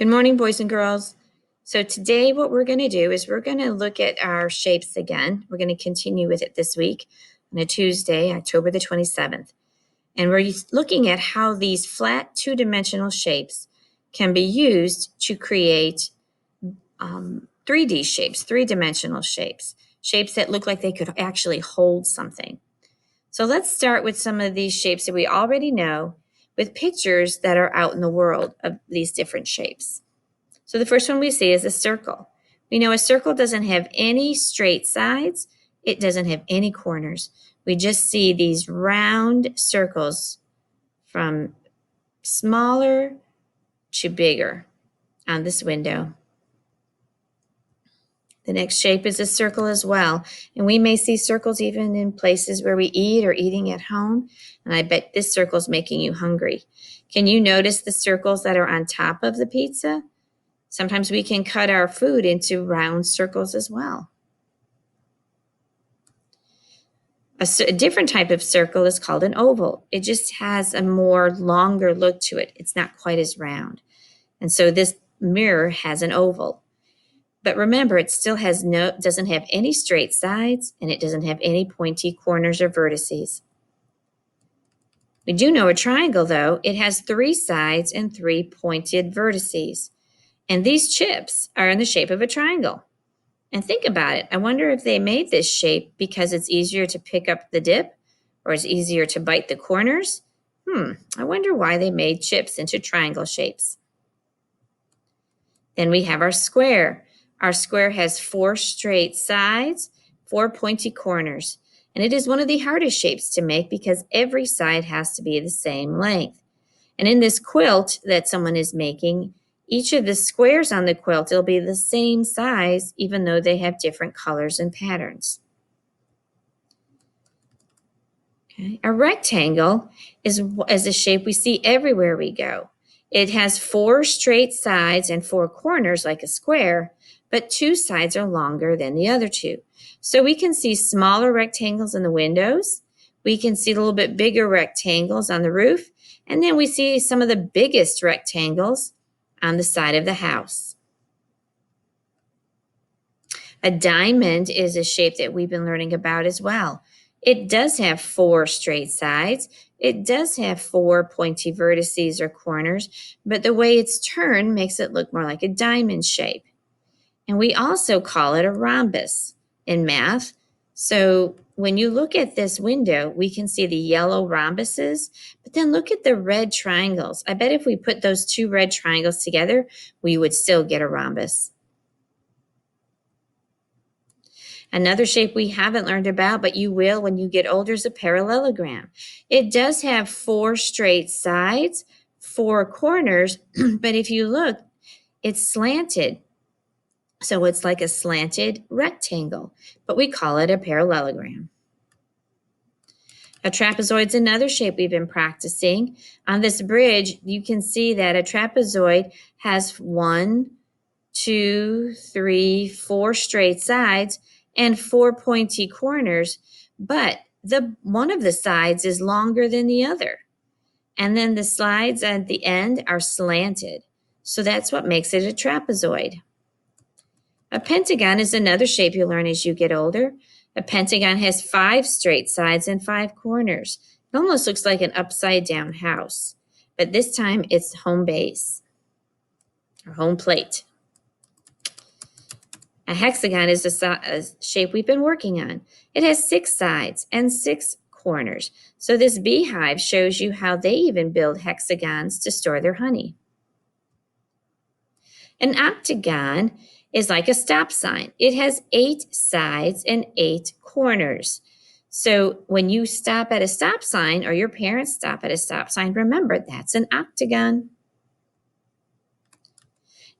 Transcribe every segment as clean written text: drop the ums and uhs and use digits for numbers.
Good morning, boys and girls. So today what we're going to do is we're going to look at our shapes again. We're going to continue with it this week on a Tuesday, October the 27th. And we're looking at how these flat two-dimensional shapes can be used to create 3D shapes, three-dimensional shapes, shapes that look like they could actually hold something. So let's start with some of these shapes that we already know with pictures that are out in the world of these different shapes. So the first one we see is a circle. We know a circle doesn't have any straight sides. It doesn't have any corners. We just see these round circles from smaller to bigger on this window. The next shape is a circle as well. And we may see circles even in places where we eat or eating at home. And I bet this circle is making you hungry. Can you notice the circles that are on top of the pizza? Sometimes we can cut our food into round circles as well. A different type of circle is called an oval. It just has a more longer look to it. It's not quite as round. And so this mirror has an oval. But remember, it still doesn't have any straight sides, and it doesn't have any pointy corners or vertices. We do know a triangle, though. It has 3 sides and 3 pointed vertices. And these chips are in the shape of a triangle. And think about it. I wonder if they made this shape because it's easier to pick up the dip or it's easier to bite the corners. I wonder why they made chips into triangle shapes. Then we have our square. Our square has 4 straight sides, 4 pointy corners. And it is one of the hardest shapes to make because every side has to be the same length. And in this quilt that someone is making, each of the squares on the quilt will be the same size, even though they have different colors and patterns. Okay. A rectangle is a shape we see everywhere we go. It has 4 straight sides and 4 corners like a square, but 2 sides are longer than the other 2. So we can see smaller rectangles in the windows. We can see a little bit bigger rectangles on the roof. And then we see some of the biggest rectangles on the side of the house. A diamond is a shape that we've been learning about as well. It does have 4 straight sides. It does have 4 pointy vertices or corners, but the way it's turned makes it look more like a diamond shape. And we also call it a rhombus in math. So when you look at this window, we can see the yellow rhombuses, but then look at the red triangles. I bet if we put those 2 red triangles together, we would still get a rhombus. Another shape we haven't learned about, but you will when you get older, is a parallelogram. It does have 4 straight sides, 4 corners, but if you look, it's slanted. So it's like a slanted rectangle, but we call it a parallelogram. A trapezoid is another shape we've been practicing. On this bridge, you can see that a trapezoid has 1, 2, 3, 4 straight sides and 4 pointy corners, but one of the sides is longer than the other. And then the sides at the end are slanted. So that's what makes it a trapezoid. A pentagon is another shape you'll learn as you get older. A pentagon has 5 straight sides and 5 corners. It almost looks like an upside-down house, but this time it's home base or home plate. A hexagon is a shape we've been working on. It has 6 sides and 6 corners. So this beehive shows you how they even build hexagons to store their honey. An octagon is like a stop sign. It has 8 sides and 8 corners. So when you stop at a stop sign or your parents stop at a stop sign, remember that's an octagon.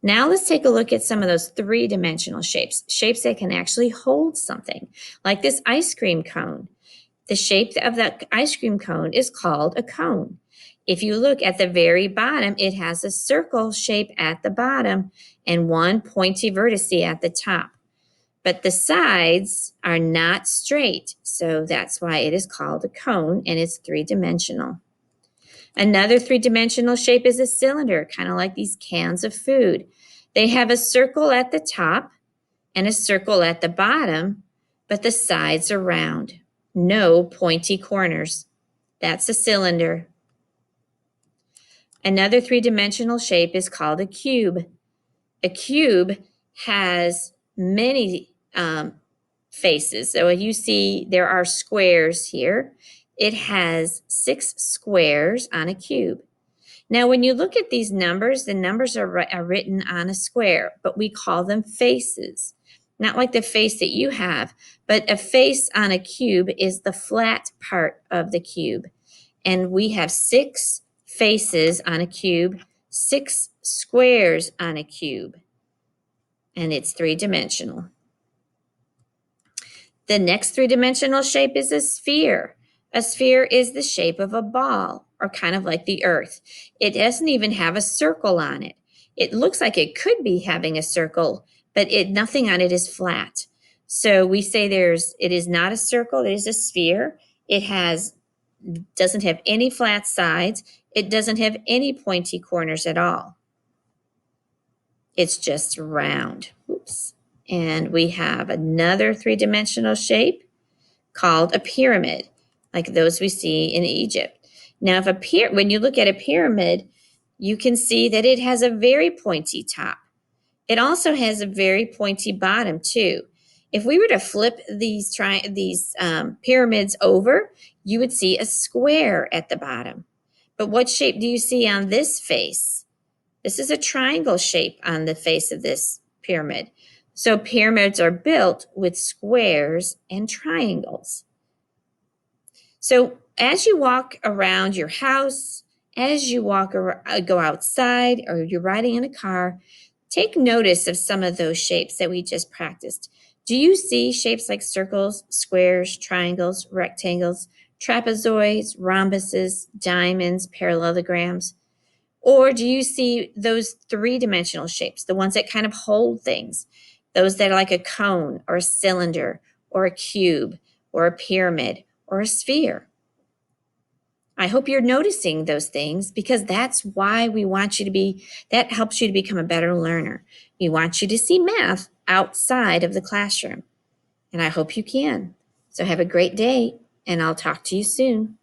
Now let's take a look at some of those 3-dimensional shapes, shapes that can actually hold something, like this ice cream cone. The shape of that ice cream cone is called a cone. If you look at the very bottom, it has a circle shape at the bottom and 1 pointy vertex at the top. But the sides are not straight, so that's why it is called a cone, and it's 3-dimensional. Another three-dimensional shape is a cylinder, kind of like these cans of food. They have a circle at the top and a circle at the bottom, but the sides are round. No pointy corners. That's a cylinder. Another three-dimensional shape is called a cube. A cube has many faces. So you see there are squares here. It has 6 squares on a cube. Now, when you look at these numbers, the numbers are written on a square, but we call them faces. Not like the face that you have, but a face on a cube is the flat part of the cube. And we have 6 faces on a cube, 6 squares on a cube, and it's three-dimensional. The next three-dimensional shape is a sphere. A sphere is the shape of a ball, or kind of like the earth. It doesn't even have a circle on it. It looks like it could be having a circle, but nothing on it is flat. So we say it is not a circle, it is a sphere. It doesn't have any flat sides. It doesn't have any pointy corners at all. It's just round. Oops. And we have another three-dimensional shape called a pyramid, like those we see in Egypt. Now, when you look at a pyramid, you can see that it has a very pointy top. It also has a very pointy bottom, too. If we were to flip these pyramids over, you would see a square at the bottom. But what shape do you see on this face? This is a triangle shape on the face of this pyramid. So pyramids are built with squares and triangles. So as you walk around your house, as you go outside, or you're riding in a car, take notice of some of those shapes that we just practiced. Do you see shapes like circles, squares, triangles, rectangles, trapezoids, rhombuses, diamonds, parallelograms? Or do you see those three-dimensional shapes, the ones that kind of hold things, those that are like a cone or a cylinder or a cube or a pyramid or a sphere? I hope you're noticing those things, because that's why that helps you to become a better learner. We want you to see math outside of the classroom, and I hope you can. So have a great day, and I'll talk to you soon.